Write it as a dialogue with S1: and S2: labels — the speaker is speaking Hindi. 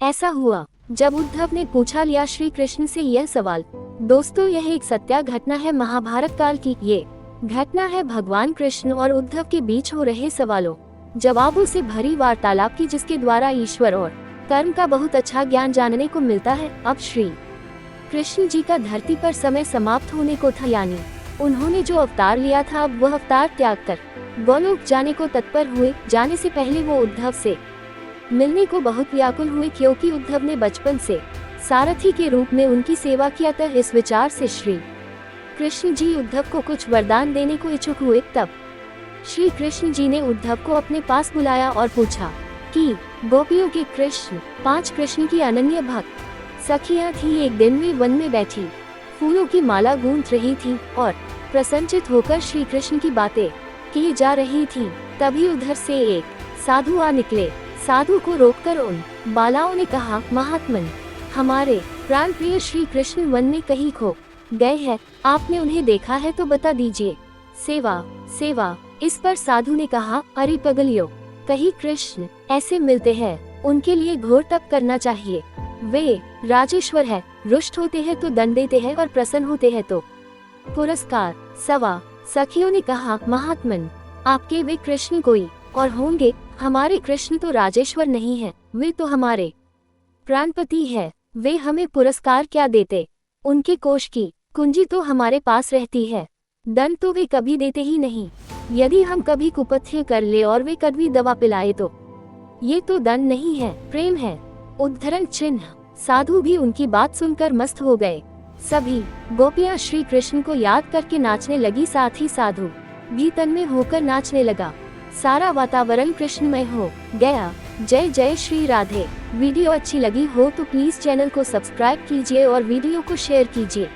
S1: ऐसा हुआ जब उद्धव ने पूछा लिया श्री कृष्ण से यह सवाल। दोस्तों, यह एक सत्य घटना है महाभारत काल की। ये घटना है भगवान कृष्ण और उद्धव के बीच हो रहे सवालों जवाबों से भरी वार्तालाप की, जिसके द्वारा ईश्वर और कर्म का बहुत अच्छा ज्ञान जानने को मिलता है। अब श्री कृष्ण जी का धरती पर समय समाप्त होने को था, यानी उन्होंने जो अवतार लिया था, अब वह अवतार त्याग कर गोलोक जाने को तत्पर हुए। जाने से पहले वो उद्धव से मिलने को बहुत व्याकुल हुए, क्योंकि उद्धव ने बचपन से सारथी के रूप में उनकी सेवा किया था। इस विचार से श्री कृष्ण जी उद्धव को कुछ वरदान देने को इच्छुक हुए। तब श्री कृष्ण जी ने उद्धव को अपने पास बुलाया और पूछा कि गोपियों के कृष्ण, 5 कृष्ण की अनन्य भक्त सखियां थी, एक दिन वे वन में बैठी फूलों की माला गूंथ रही थी और प्रसन्नचित होकर श्री कृष्ण की बातें की जा रही थी। तभी उधर से एक साधु आ निकले। साधु को रोककर उन बालाओं ने कहा, महात्मन, हमारे प्राण प्रिय श्री कृष्ण वन में कहीं खो गए हैं, आपने उन्हें देखा है तो बता दीजिए। सेवा सेवा। इस पर साधु ने कहा, अरे पगलियों, कहीं कृष्ण ऐसे मिलते हैं, उनके लिए घोर तप करना चाहिए। वे राजेश्वर है, रुष्ट होते हैं तो दंड देते हैं और प्रसन्न होते हैं तो पुरस्कार। सवा सखियों ने कहा, महात्मन, आपके वे कृष्ण कोई और होंगे, हमारे कृष्ण तो राजेश्वर नहीं है, वे तो हमारे प्राणपति है, वे हमें पुरस्कार क्या देते, उनके कोष की कुंजी तो हमारे पास रहती है, दंड तो वे कभी देते ही नहीं। यदि हम कभी कुपथ्य कर ले और वे कड़वी दवा पिलाए तो ये तो दंड नहीं है, प्रेम है। उद्धरण चिन्ह। साधु भी उनकी बात सुनकर मस्त हो गए। सभी गोपियां श्री कृष्ण को याद करके नाचने लगी, साथ ही साधु भी तन्मय होकर नाचने लगा। सारा वातावरण कृष्णमय हो गया। जय जय श्री राधे। वीडियो अच्छी लगी हो तो प्लीज चैनल को सब्सक्राइब कीजिए और वीडियो को शेयर कीजिए।